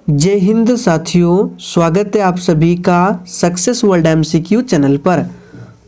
जय हिंद साथियों, स्वागत है आप सभी का सक्सेस वर्ल्ड एमसीक्यू चैनल पर।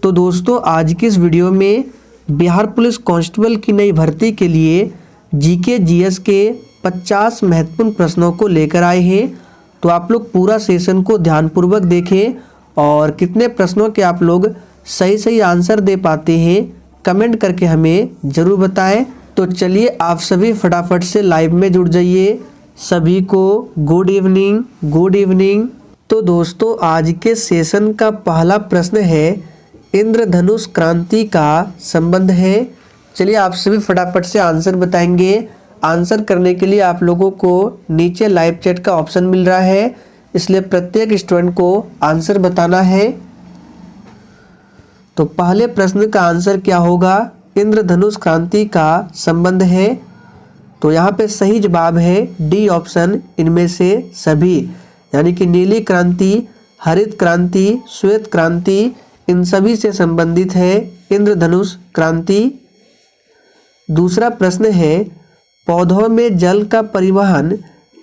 तो दोस्तों, आज की इस वीडियो में बिहार पुलिस कांस्टेबल की नई भर्ती के लिए जीके जीएस के 50 महत्वपूर्ण प्रश्नों को लेकर आए हैं। तो आप लोग पूरा सेशन को ध्यानपूर्वक देखें और कितने प्रश्नों के आप लोग सही आंसर दे पाते हैं कमेंट करके हमें ज़रूर बताएं। तो चलिए आप सभी फटाफट से लाइव में जुड़ जाइए। सभी को गुड इवनिंग। तो दोस्तों, आज के सेशन का पहला प्रश्न है इंद्रधनुष क्रांति का संबंध है। चलिए आप सभी फटाफट से आंसर बताएंगे। आंसर करने के लिए आप लोगों को नीचे लाइव चैट का ऑप्शन मिल रहा है, इसलिए प्रत्येक स्टूडेंट को आंसर बताना है। तो पहले प्रश्न का आंसर क्या होगा? इंद्रधनुष क्रांति का संबंध है। तो यहाँ पे सही जवाब है डी ऑप्शन, इनमें से सभी, यानी कि नीली क्रांति, हरित क्रांति, श्वेत क्रांति, इन सभी से संबंधित है इंद्रधनुष क्रांति। दूसरा प्रश्न है पौधों में जल का परिवहन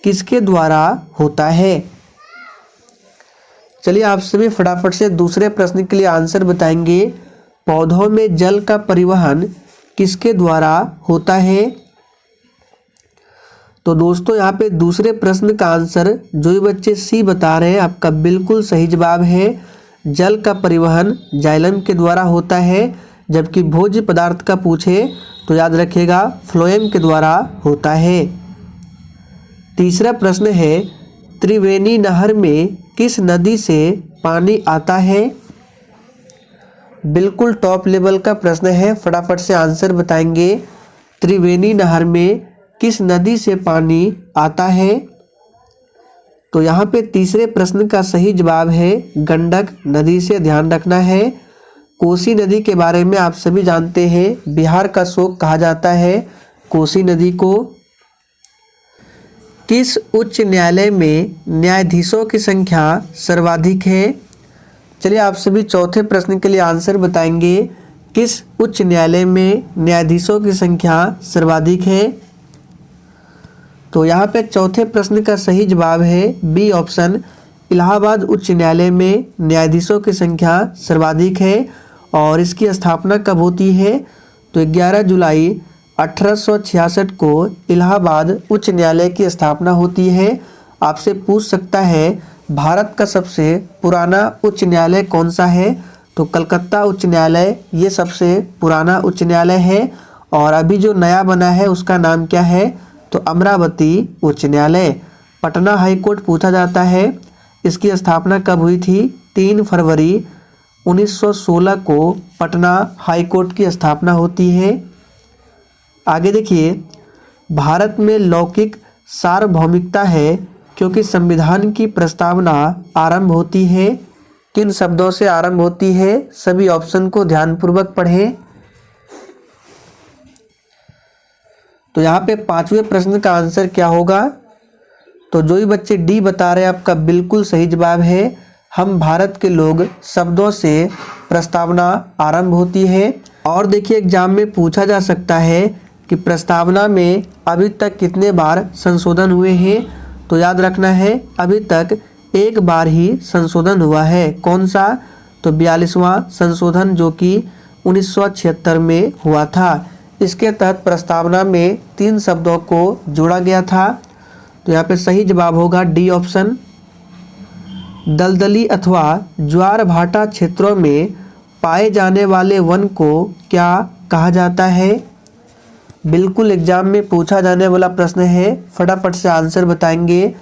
किसके द्वारा होता है? चलिए आप सभी फटाफट से दूसरे प्रश्न के लिए आंसर बताएंगे। पौधों में जल का परिवहन किसके द्वारा होता है? तो दोस्तों, यहाँ पे दूसरे प्रश्न का आंसर जो भी बच्चे सी बता रहे हैं आपका बिल्कुल सही जवाब है। जल का परिवहन जाइलम के द्वारा होता है, जबकि भोज्य पदार्थ का पूछे तो याद रखिएगा फ्लोएम के द्वारा होता है। तीसरा प्रश्न है त्रिवेणी नहर में किस नदी से पानी आता है? बिल्कुल टॉप लेवल का प्रश्न है, फटाफट से आंसर बताएंगे। त्रिवेणी नहर में किस नदी से पानी आता है? तो यहाँ पे तीसरे प्रश्न का सही जवाब है गंडक नदी से। ध्यान रखना है। कोसी नदी के बारे में आप सभी जानते हैं, बिहार का शोक कहा जाता है कोसी नदी को। किस उच्च न्यायालय में न्यायाधीशों की संख्या सर्वाधिक है? चलिए आप सभी चौथे प्रश्न के लिए आंसर बताएंगे। किस उच्च न्यायालय में न्यायाधीशों की संख्या सर्वाधिक है? तो यहाँ पे चौथे प्रश्न का सही जवाब है बी ऑप्शन, इलाहाबाद उच्च न्यायालय में न्यायाधीशों की संख्या सर्वाधिक है। और इसकी स्थापना कब होती है? तो 11 जुलाई 1866 को इलाहाबाद उच्च न्यायालय की स्थापना होती है। आपसे पूछ सकता है भारत का सबसे पुराना उच्च न्यायालय कौन सा है? तो कलकत्ता उच्च न्यायालय ये सबसे पुराना उच्च न्यायालय है। और अभी जो नया बना है उसका नाम क्या है? तो अमरावती उच्च न्यायालय। पटना हाई कोर्ट पूछा जाता है, इसकी स्थापना कब हुई थी? 3 फरवरी 1916 को पटना हाई कोर्ट की स्थापना होती है। आगे देखिए, भारत में लौकिक सार्वभौमिकता है क्योंकि संविधान की प्रस्तावना आरंभ होती है। किन शब्दों से आरंभ होती है? सभी ऑप्शन को ध्यानपूर्वक पढ़ें। तो यहाँ पे पांचवें प्रश्न का आंसर क्या होगा? तो जो भी बच्चे डी बता रहे हैं आपका बिल्कुल सही जवाब है हम भारत के लोग शब्दों से प्रस्तावना आरंभ होती है। और देखिए एग्जाम में पूछा जा सकता है कि प्रस्तावना में अभी तक कितने बार संशोधन हुए हैं? तो याद रखना है अभी तक एक बार ही संशोधन हुआ है। कौन सा? तो 42वां संशोधन, जो कि 1976 में हुआ था। इसके तहत प्रस्तावना में 3 शब्दों को जोड़ा गया था। तो यहाँ पे सही जवाब होगा डी ऑप्शन। दलदली अथवा ज्वार भाटा क्षेत्रों में पाए जाने वाले वन को क्या कहा जाता है? बिल्कुल एग्जाम में पूछा जाने वाला प्रश्न है, फटाफट से आंसर बताएंगे।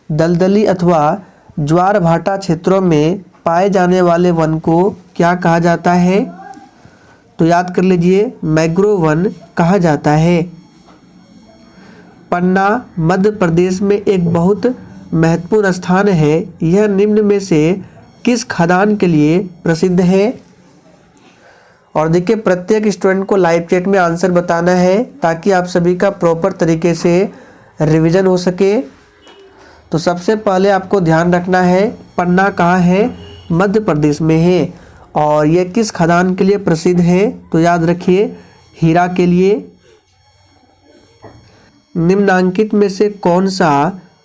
दलदली अथवा ज्वार भाटा क्षेत्रों में पाए जाने वाले वन को क्या कहा जाता है? तो याद कर लीजिए मैंग्रोव वन कहा जाता है। पन्ना मध्य प्रदेश में एक बहुत महत्वपूर्ण स्थान है। यह निम्न में से किस खदान के लिए प्रसिद्ध है? और देखिए प्रत्येक स्टूडेंट को लाइव चैट में आंसर बताना है ताकि आप सभी का प्रॉपर तरीके से रिवीजन हो सके। तो सबसे पहले आपको ध्यान रखना है पन्ना कहाँ है? मध्य प्रदेश में है। और यह किस खदान के लिए प्रसिद्ध है? तो याद रखिए हीरा के लिए। निम्नांकित में से कौन सा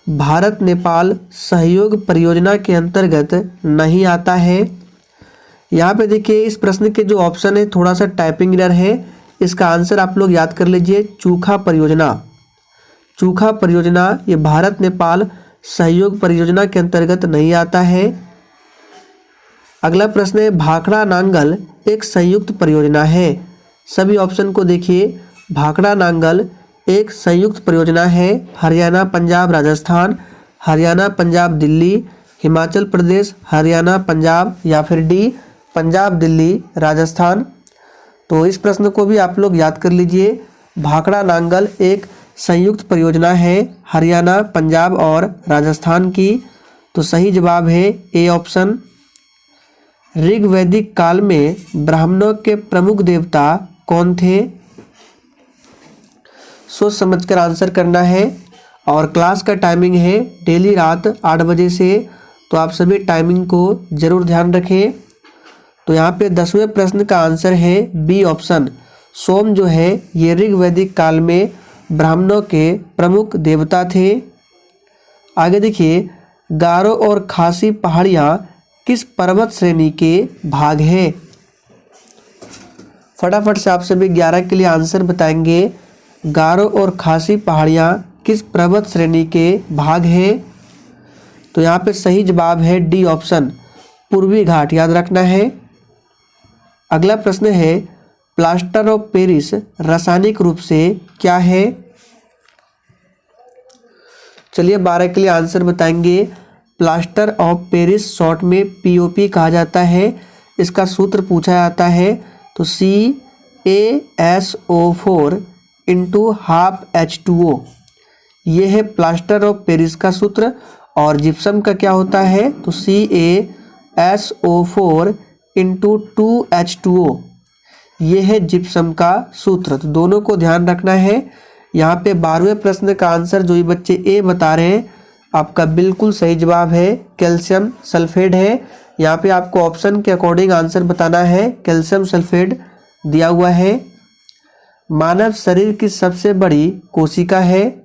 भारत नेपाल सहयोग परियोजना के अंतर्गत नहीं आता है। यहाँ पे देखिए इस प्रश्न के जो ऑप्शन है थोड़ा सा टाइपिंग एरर है। इसका आंसर आप लोग याद कर लीजिए, चूखा परियोजना। चूखा परियोजना ये भारत नेपाल सहयोग परियोजना के अंतर्गत नहीं आता है। अगला प्रश्न है, भाखड़ा नांगल एक संयुक्त परियोजना है। सभी ऑप्शन को देखिए, भाखड़ा नांगल एक संयुक्त परियोजना है। हरियाणा पंजाब राजस्थान, हरियाणा पंजाब दिल्ली, हिमाचल प्रदेश हरियाणा पंजाब, या फिर डी पंजाब दिल्ली राजस्थान। तो इस प्रश्न को भी आप लोग याद कर लीजिए, भाखड़ा नांगल एक संयुक्त परियोजना है हरियाणा पंजाब और राजस्थान की। तो सही जवाब है ए ऑप्शन। ऋग्वैदिक काल में ब्राह्मणों के प्रमुख देवता कौन थे? सोच समझकर आंसर करना है। और क्लास का टाइमिंग है डेली रात 8 बजे से, तो आप सभी टाइमिंग को जरूर ध्यान रखें। तो यहाँ पे 10वें प्रश्न का आंसर है बी ऑप्शन। सोम जो है ये ऋग्वैदिक काल में ब्राह्मणों के प्रमुख देवता थे। आगे देखिए, गारो और खासी पहाड़ियाँ किस पर्वत श्रेणी के भाग है? फटाफट से आप सभी 11 के लिए आंसर बताएंगे। गारो और खासी पहाड़ियाँ किस पर्वत श्रेणी के भाग है? तो यहाँ पे सही जवाब है डी ऑप्शन, पूर्वी घाट, याद रखना है। अगला प्रश्न है, प्लास्टर ऑफ पेरिस रासायनिक रूप से क्या है? चलिए 12 के लिए आंसर बताएंगे। प्लास्टर ऑफ पेरिस शॉर्ट में पीओपी कहा जाता है। इसका सूत्र पूछा जाता है तो CaSO4 इंटू हाफ H2O, ये है प्लास्टर ऑफ पेरिस का सूत्र। और जिप्सम का क्या होता है तो CaSO4 इंटू 2H2O, ये है जिप्सम का सूत्र। तो दोनों को ध्यान रखना है। यहाँ पे 12वें प्रश्न का आंसर जो ये बच्चे ए बता रहे हैं, आपका बिल्कुल सही जवाब है कैल्शियम सल्फेट है। यहाँ पे आपको ऑप्शन के अकॉर्डिंग आंसर बताना है। कैल्शियम सल्फेट दिया हुआ है। मानव शरीर की सबसे बड़ी कोशिका है।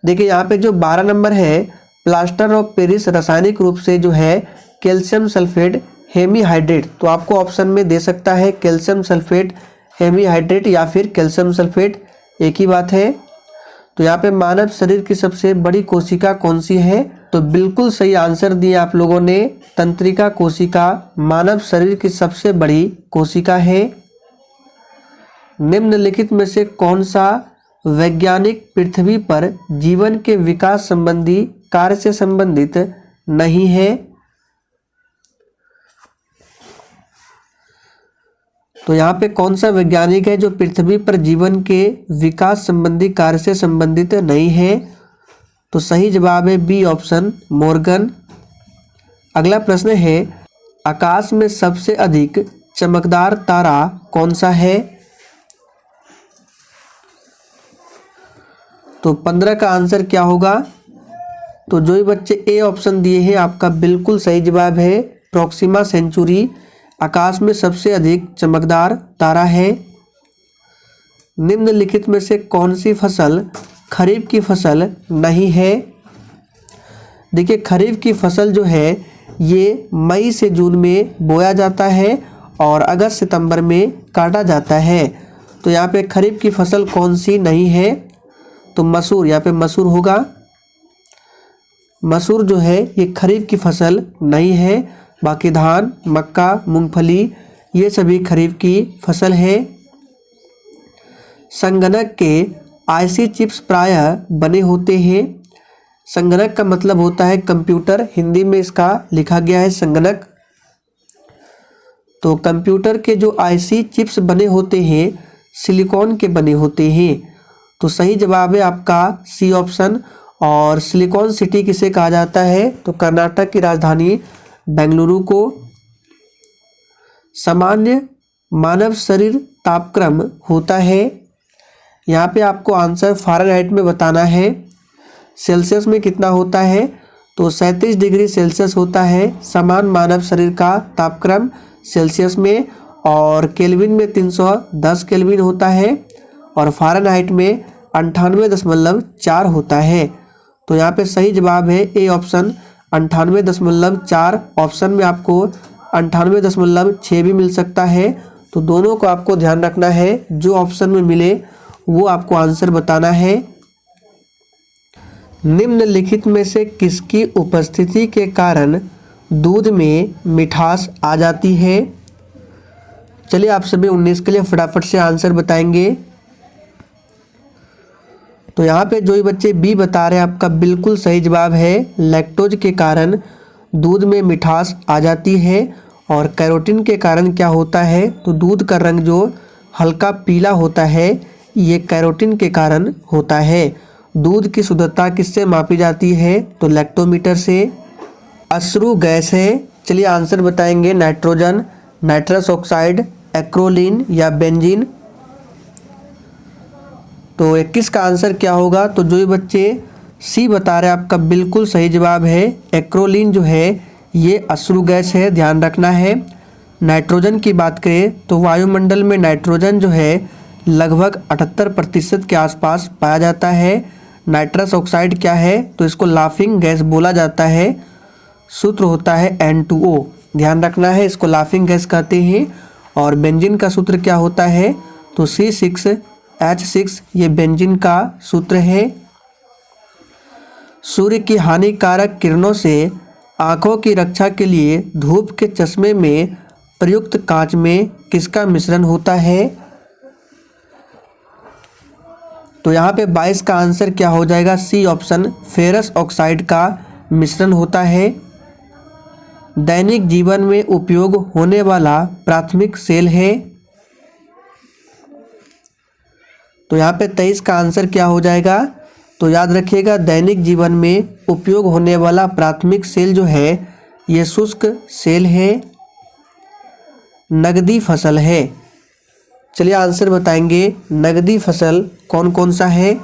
देखिए यहाँ पे जो 12 नंबर है, प्लास्टर ऑफ पेरिस रासायनिक रूप से जो है कैल्शियम सल्फेट हेमीहाइड्रेट, तो आपको ऑप्शन में दे सकता है कैल्शियम सल्फेट हेमीहाइड्रेट या फिर कैल्शियम सल्फेट, एक ही बात है। तो यहाँ पे मानव शरीर की सबसे बड़ी कोशिका कौन सी है? तो बिल्कुल सही आंसर दिया आप लोगों ने, तंत्रिका कोशिका मानव शरीर की सबसे बड़ी कोशिका है। निम्नलिखित में से कौन सा वैज्ञानिक पृथ्वी पर जीवन के विकास संबंधी कार्य से संबंधित नहीं है? तो यहाँ पे कौन सा वैज्ञानिक है जो पृथ्वी पर जीवन के विकास संबंधी कार्य से संबंधित नहीं है? तो सही जवाब है बी ऑप्शन, मॉर्गन। अगला प्रश्न है, आकाश में सबसे अधिक चमकदार तारा कौन सा है? तो 15 का आंसर क्या होगा? तो जो ही बच्चे ए ऑप्शन दिए हैं, आपका बिल्कुल सही जवाब है प्रोक्सिमा सेंचुरी आकाश में सबसे अधिक चमकदार तारा है। निम्नलिखित में से कौन सी फसल खरीफ की फसल नहीं है? देखिए खरीफ की फसल जो है ये मई से जून में बोया जाता है और अगस्त सितंबर में काटा जाता है। तो यहाँ पे खरीफ की फसल कौन सी नहीं है? तो मसूर, यहाँ पे मसूर होगा। मसूर जो है ये खरीफ की फसल नहीं है। बाकी धान, मक्का, मूंगफली ये सभी खरीफ की फसल है। संगणक के आईसी चिप्स प्रायः बने होते हैं। संगणक का मतलब होता है कंप्यूटर, हिंदी में इसका लिखा गया है संगणक। तो कंप्यूटर के जो आईसी चिप्स बने होते हैं सिलिकॉन के बने होते हैं। तो सही जवाब है आपका सी ऑप्शन। और सिलिकॉन सिटी किसे कहा जाता है? तो कर्नाटक की राजधानी बेंगलुरु को। सामान्य मानव शरीर तापक्रम होता है, यहाँ पे आपको आंसर फ़ारेनहाइट में बताना है। सेल्सियस में कितना होता है? तो 37 डिग्री सेल्सियस होता है समान मानव शरीर का तापक्रम सेल्सियस में। और केल्विन में 310 केल्विन होता है और फ़ारेनहाइट में 98.4 होता है। तो यहाँ पे सही जवाब है ए ऑप्शन 98.4। ऑप्शन में आपको 98.6 भी मिल सकता है। तो दोनों को आपको ध्यान रखना है, जो ऑप्शन में मिले वो आपको आंसर बताना है। निम्नलिखित में से किसकी उपस्थिति के कारण दूध में मिठास आ जाती है? चलिए आप सभी 19 के लिए फटाफट से आंसर बताएंगे। तो यहाँ पे जो ही बच्चे बी बता रहे हैं आपका बिल्कुल सही जवाब है। लैक्टोज के कारण दूध में मिठास आ जाती है। और कैरोटीन के कारण क्या होता है, तो दूध का रंग जो हल्का पीला होता है ये कैरोटीन के कारण होता है। दूध की शुद्धता किससे मापी जाती है, तो लैक्टोमीटर से। अश्रु गैस है, चलिए आंसर बताएंगे। नाइट्रोजन, नाइट्रस ऑक्साइड, एक्रोलीन या बेंजीन। तो 21 का आंसर क्या होगा, तो जो ये बच्चे सी बता रहे हैं आपका बिल्कुल सही जवाब है। एक्रोलीन जो है ये अश्रु गैस है, ध्यान रखना है। नाइट्रोजन की बात करें तो वायुमंडल में नाइट्रोजन जो है लगभग 78% के आसपास पाया जाता है। नाइट्रस ऑक्साइड क्या है, तो इसको लाफिंग गैस बोला जाता है। सूत्र होता है N2O, ध्यान रखना है, इसको लाफिंग गैस कहते हैं। और बेंजीन का सूत्र क्या होता है, तो C6H6 ये बेंजीन का सूत्र है। सूर्य की हानिकारक किरणों से आंखों की रक्षा के लिए धूप के चश्मे में प्रयुक्त कांच में किसका मिश्रण होता है? तो यहाँ पे 22 का आंसर क्या हो जाएगा, सी ऑप्शन फेरस ऑक्साइड का मिश्रण होता है। दैनिक जीवन में उपयोग होने वाला प्राथमिक सेल है। तो यहाँ पे 23 का आंसर क्या हो जाएगा, तो याद रखिएगा दैनिक जीवन में उपयोग होने वाला प्राथमिक सेल जो है ये शुष्क सेल है। नगदी फसल है, चलिए आंसर बताएंगे। नगदी फसल कौन कौन सा है,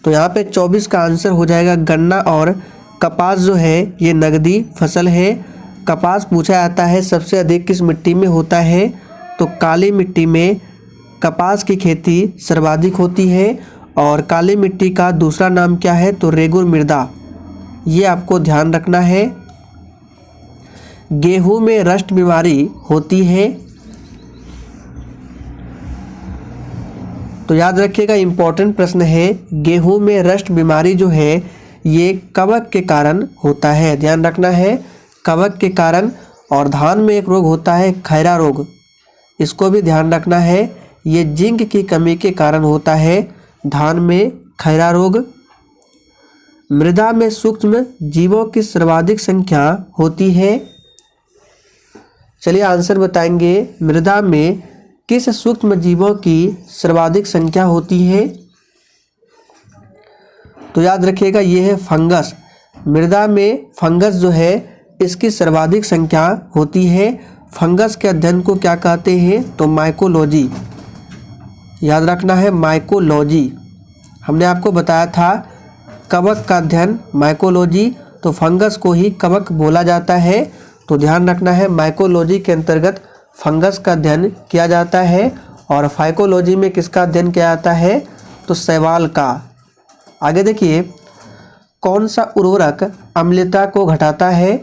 तो यहाँ पे 24 का आंसर हो जाएगा गन्ना और कपास जो है ये नगदी फसल है। कपास पूछा जाता है सबसे अधिक किस मिट्टी में होता है, तो काली मिट्टी में कपास की खेती सर्वाधिक होती है। और काली मिट्टी का दूसरा नाम क्या है, तो रेगुर मृदा, ये आपको ध्यान रखना है। गेहूं में रस्ट बीमारी होती है, तो याद रखिएगा इंपॉर्टेंट प्रश्न है। गेहूं में रस्ट बीमारी जो है ये कवक के कारण होता है, ध्यान रखना है, कवक के कारण। और धान में एक रोग होता है खैरा रोग, इसको भी ध्यान रखना है, ये जिंक की कमी के कारण होता है धान में खैरा रोग। मृदा में सूक्ष्म जीवों की सर्वाधिक संख्या होती है। चलिए आंसर बताएंगे। मृदा में किस सूक्ष्म जीवों की सर्वाधिक संख्या होती है, तो याद रखिएगा ये है फंगस। मृदा में फंगस जो है इसकी सर्वाधिक संख्या होती है। फंगस के अध्ययन को क्या कहते हैं, तो माइकोलॉजी, याद रखना है माइकोलॉजी। हमने आपको बताया था कवक का अध्ययन माइकोलॉजी, तो फंगस को ही कवक बोला जाता है। तो ध्यान रखना है माइकोलॉजी के अंतर्गत फंगस का अध्ययन किया जाता है। और फाइकोलॉजी में किसका अध्ययन किया जाता है, तो शैवाल का। आगे देखिए, कौन सा उर्वरक अम्लता को घटाता है,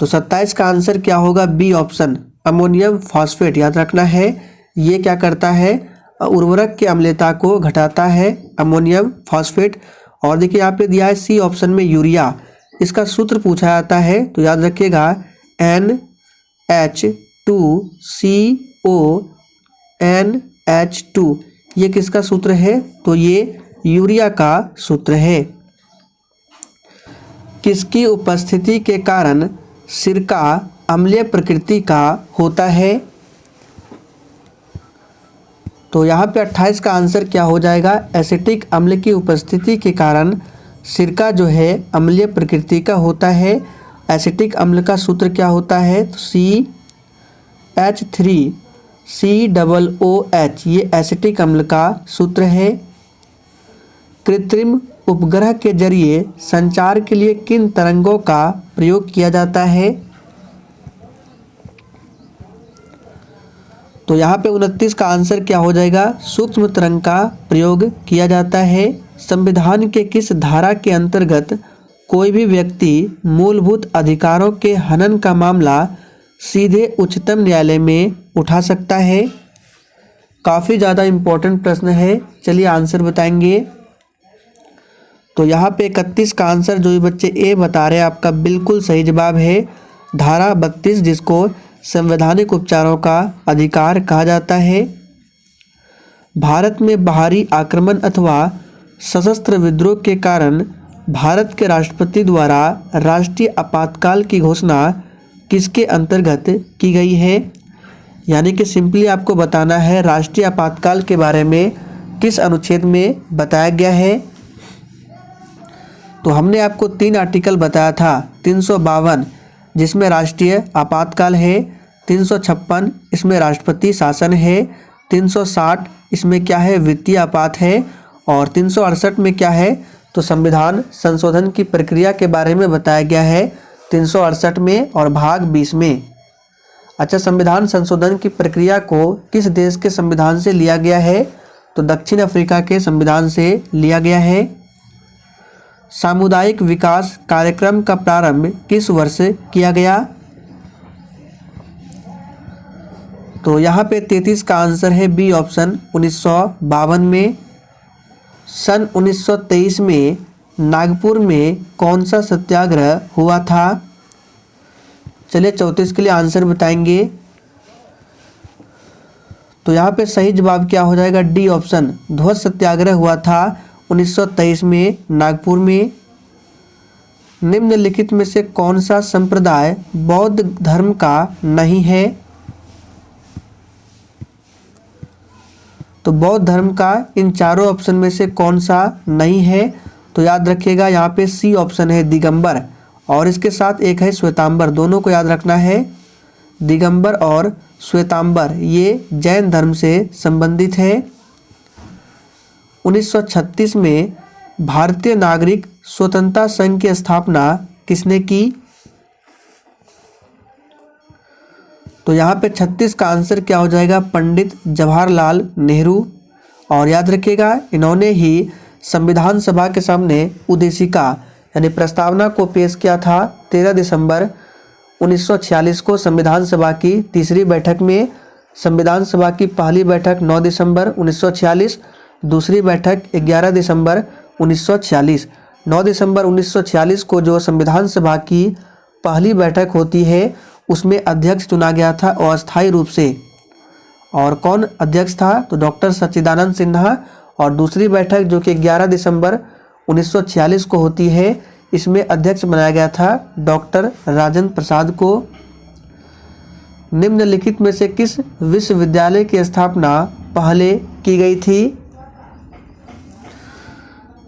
तो 27 का आंसर क्या होगा, बी ऑप्शन अमोनियम फॉस्फेट। याद रखना है ये क्या करता है, उर्वरक की अम्लता को घटाता है, अमोनियम फॉस्फेट। और देखिए यहाँ पे दिया है सी ऑप्शन में यूरिया, इसका सूत्र पूछा जाता है, तो याद रखिएगा NH2CO NH2, ये किसका सूत्र है, तो ये यूरिया का सूत्र है। किसकी उपस्थिति के कारण सिरका अम्लीय प्रकृति का होता है, तो यहाँ पे 28 का आंसर क्या हो जाएगा, एसिटिक अम्ल की उपस्थिति के कारण सिरका जो है अम्लीय प्रकृति का होता है। एसिटिक अम्ल का सूत्र क्या होता है, तो CH3COOH, ये एसिटिक अम्ल का सूत्र है। कृत्रिम उपग्रह के जरिए संचार के लिए किन तरंगों का प्रयोग किया जाता है, तो यहाँ पे 29 का आंसर क्या हो जाएगा? सूक्ष्म तरंग का प्रयोग किया जाता है। संविधान के किस धारा के अंतर्गत कोई भी व्यक्ति मूलभूत अधिकारों के हनन का मामला सीधे उच्चतम न्यायालय में उठा सकता है? काफ़ी ज़्यादा इम्पोर्टेंट प्रश्न है, चलिए आंसर बताएंगे। तो यहाँ पे 31 का आंसर जो ये बच्चे ए बता रहे हैं आपका बिल्कुल सही जवाब है धारा 32, जिसको संवैधानिक उपचारों का अधिकार कहा जाता है। भारत में बाहरी आक्रमण अथवा सशस्त्र विद्रोह के कारण भारत के राष्ट्रपति द्वारा राष्ट्रीय आपातकाल की घोषणा किसके अंतर्गत की गई है? यानी कि सिंपली आपको बताना है राष्ट्रीय आपातकाल के बारे में किस अनुच्छेद में बताया गया है। तो हमने आपको 3 आर्टिकल बताया था। 352 जिसमें राष्ट्रीय आपातकाल है, 356 इसमें राष्ट्रपति शासन है, 360 इसमें क्या है? वित्तीय आपात है, और 368 में क्या है? तो संविधान संशोधन की प्रक्रिया के बारे में बताया गया है 368 में और भाग 20 में। अच्छा, संविधान संशोधन की प्रक्रिया को किस देश के संविधान से लिया गया है? तो दक्षिण अफ्रीका के संविधान से लिया गया है। सामुदायिक विकास कार्यक्रम का प्रारंभ किस वर्ष किया गया? तो यहाँ पे 33 का आंसर है बी ऑप्शन 1952 में। सन 1923 में नागपुर में कौन सा सत्याग्रह हुआ था? चलिए 34 के लिए आंसर बताएंगे। तो यहाँ पे सही जवाब क्या हो जाएगा? डी ऑप्शन, ध्वज सत्याग्रह हुआ था 1923 में नागपुर में। निम्नलिखित में से कौन सा संप्रदाय बौद्ध धर्म का नहीं है? तो बौद्ध धर्म का इन चारों ऑप्शन में से कौन सा नहीं है? तो याद रखिएगा यहाँ पे सी ऑप्शन है दिगंबर, और इसके साथ एक है श्वेतांबर, दोनों को याद रखना है। दिगंबर और श्वेतांबर ये जैन धर्म से संबंधित है। 1936 में भारतीय नागरिक स्वतंत्रता संघ की स्थापना किसने की? तो यहाँ पे 36 का आंसर क्या हो जाएगा? पंडित जवाहरलाल नेहरू। और याद रखिएगा इन्होंने ही संविधान सभा के सामने उद्देशिका यानी प्रस्तावना को पेश किया था 13 दिसंबर 1946 को संविधान सभा की तीसरी बैठक में। संविधान सभा की पहली बैठक 9 दिसंबर 1946, दूसरी बैठक 11 दिसंबर 1946। 9 दिसंबर 1946 को जो संविधान सभा की पहली बैठक होती है उसमें अध्यक्ष चुना गया था अस्थायी रूप से। और कौन अध्यक्ष था? तो डॉक्टर सच्चिदानंद सिन्हा। और दूसरी बैठक जो कि 11 दिसंबर 1946 को होती है, इसमें अध्यक्ष बनाया गया था डॉक्टर राजेंद्र प्रसाद को। निम्नलिखित में से किस विश्वविद्यालय की स्थापना पहले की गई थी?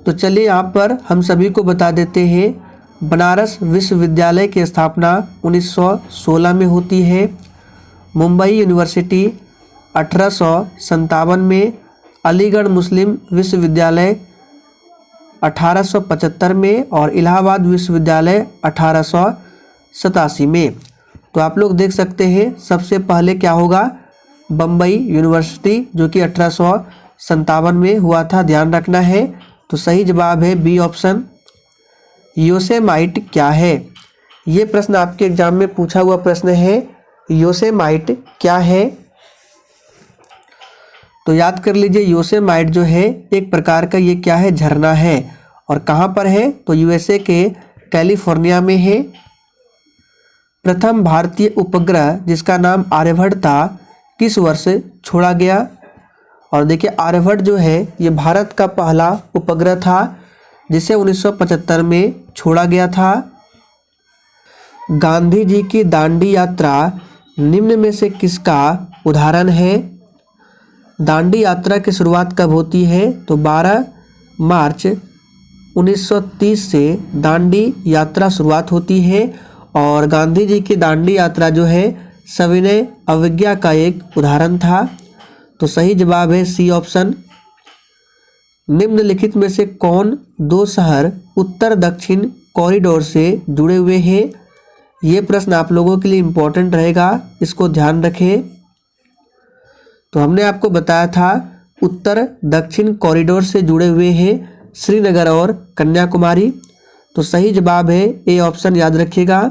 तो चलिए यहाँ पर हम सभी को बता देते हैं। बनारस विश्वविद्यालय की स्थापना 1916 में होती है। मुंबई यूनिवर्सिटी 1857 में। अलीगढ़ मुस्लिम विश्वविद्यालय 1875 में और इलाहाबाद विश्वविद्यालय 1887 में। तो आप लोग देख सकते हैं सबसे पहले क्या होगा? बम्बई यूनिवर्सिटी जो कि 1857 में हुआ था, ध्यान रखना है। तो सही जवाब है बी ऑप्शन। योसेमाइट क्या है? ये प्रश्न आपके एग्जाम में पूछा हुआ प्रश्न है। योसेमाइट क्या है? तो याद कर लीजिए योसेमाइट जो है एक प्रकार का ये क्या है? झरना है। और कहाँ पर है? तो यूएसए के कैलिफोर्निया में है। प्रथम भारतीय उपग्रह जिसका नाम आर्यभट्ट था किस वर्ष छोड़ा गया? और देखिए आर्यभट्ट जो है ये भारत का पहला उपग्रह था जिसे 1975 में छोड़ा गया था। गांधी जी की दांडी यात्रा निम्न में से किसका उदाहरण है? दांडी यात्रा की शुरुआत कब होती है? तो 12 मार्च 1930 से दांडी यात्रा शुरुआत होती है। और गांधी जी की दांडी यात्रा जो है सविनय अवज्ञा का एक उदाहरण था। तो सही जवाब है सी ऑप्शन। निम्नलिखित में से कौन दो शहर उत्तर दक्षिण कॉरिडोर से जुड़े हुए हैं? ये प्रश्न आप लोगों के लिए इम्पोर्टेंट रहेगा, इसको ध्यान रखें। तो हमने आपको बताया था उत्तर दक्षिण कॉरिडोर से जुड़े हुए हैं श्रीनगर और कन्याकुमारी। तो सही जवाब है ए ऑप्शन, याद रखिएगा।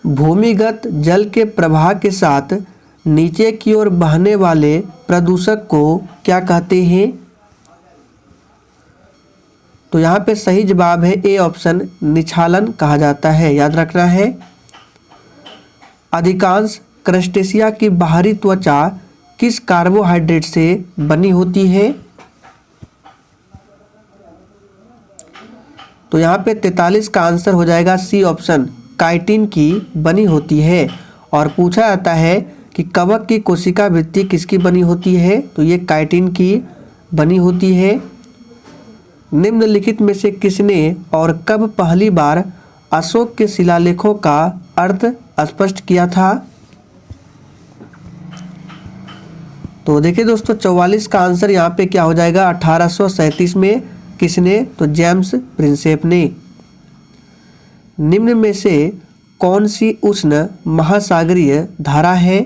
भूमिगत जल के प्रवाह के साथ नीचे की ओर बहने वाले प्रदूषक को क्या कहते हैं? तो यहाँ पे सही जवाब है ए ऑप्शन, निछालन कहा जाता है, याद रखना है। अधिकांश क्रस्टेशिया की बाहरी त्वचा किस कार्बोहाइड्रेट से बनी होती है? तो यहाँ पे 43 का आंसर हो जाएगा सी ऑप्शन, काइटिन की बनी होती है। और पूछा जाता है कि कवक की कोशिका भित्ति किसकी बनी होती है? तो ये काइटिन की बनी होती है। निम्नलिखित में से किसने और कब पहली बार अशोक के शिलालेखों का अर्थ स्पष्ट किया था? तो देखिए दोस्तों, 44 का आंसर यहाँ पे क्या हो जाएगा? 1837 में। किसने? तो जेम्स प्रिंसेप ने। निम्न में से कौन सी उष्ण महासागरीय धारा है?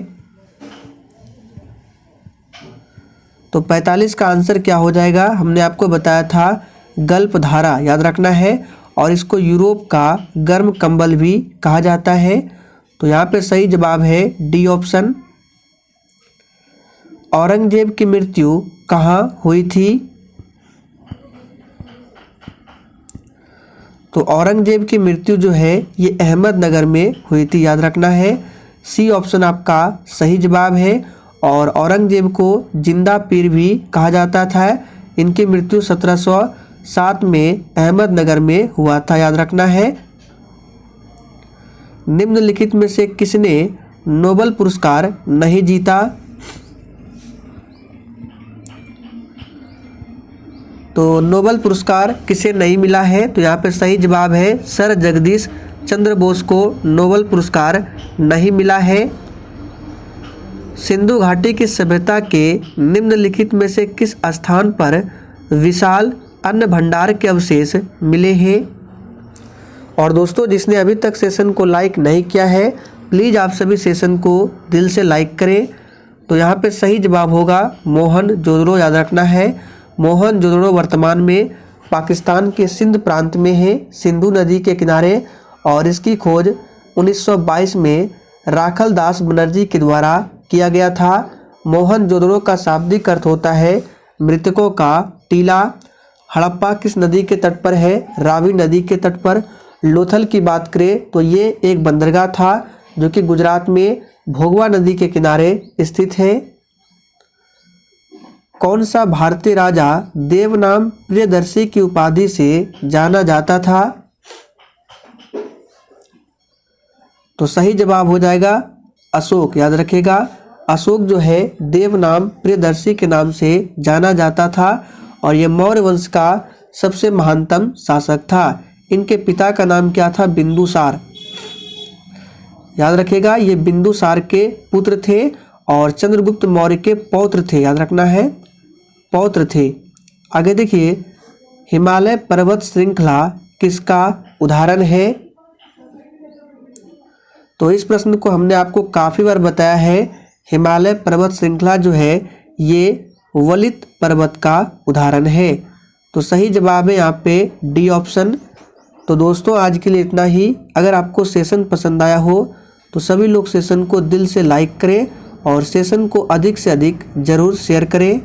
तो 45 का आंसर क्या हो जाएगा? हमने आपको बताया था गल्फ धारा, याद रखना है। और इसको यूरोप का गर्म कंबल भी कहा जाता है। तो यहाँ पे सही जवाब है डी ऑप्शन। औरंगजेब की मृत्यु कहाँ हुई थी? तो औरंगजेब की मृत्यु जो है ये अहमदनगर में हुई थी, याद रखना है। सी ऑप्शन आपका सही जवाब है। और औरंगजेब को जिंदा पीर भी कहा जाता था। इनकी मृत्यु 1707 में अहमदनगर में हुआ था, याद रखना है। निम्नलिखित में से किसने नोबेल पुरस्कार नहीं जीता? तो नोबेल पुरस्कार किसे नहीं मिला है? तो यहाँ पे सही जवाब है सर जगदीश चंद्र बोस को नोबेल पुरस्कार नहीं मिला है। सिंधु घाटी की सभ्यता के निम्नलिखित में से किस स्थान पर विशाल अन्न भंडार के अवशेष मिले हैं? और दोस्तों, जिसने अभी तक सेशन को लाइक नहीं किया है, प्लीज़ आप सभी सेशन को दिल से लाइक करें। तो यहाँ पे सही जवाब होगा मोहनजोदड़ो, याद रखना है। मोहनजोदड़ो वर्तमान में पाकिस्तान के सिंध प्रांत में है, सिंधु नदी के किनारे। और इसकी खोज 1922 में राखल दास बनर्जी के द्वारा किया गया था। मोहनजोदड़ो का शाब्दिक अर्थ होता है मृतकों का टीला। हड़प्पा किस नदी के तट पर है? रावी नदी के तट पर। लोथल की बात करें तो ये एक बंदरगाह था जो कि गुजरात में भोगवा नदी के किनारे स्थित है। कौन सा भारतीय राजा देवनाम प्रियदर्शी की उपाधि से जाना जाता था? तो सही जवाब हो जाएगा अशोक, याद रखिएगा। अशोक जो है देवनाम प्रियदर्शी के नाम से जाना जाता था। और ये मौर्य वंश का सबसे महानतम शासक था। इनके पिता का नाम क्या था? बिंदुसार, याद रखिएगा। ये बिंदुसार के पुत्र थे और चंद्रगुप्त मौर्य के पौत्र थे, याद रखना है, पौत्र थे। आगे देखिए, हिमालय पर्वत श्रृंखला किसका उदाहरण है? तो इस प्रश्न को हमने आपको काफ़ी बार बताया है। हिमालय पर्वत श्रृंखला जो है ये वलित पर्वत का उदाहरण है। तो सही जवाब है यहाँ पे डी ऑप्शन। तो दोस्तों, आज के लिए इतना ही। अगर आपको सेशन पसंद आया हो तो सभी लोग सेशन को दिल से लाइक करें और सेशन को अधिक से अधिक ज़रूर शेयर करें।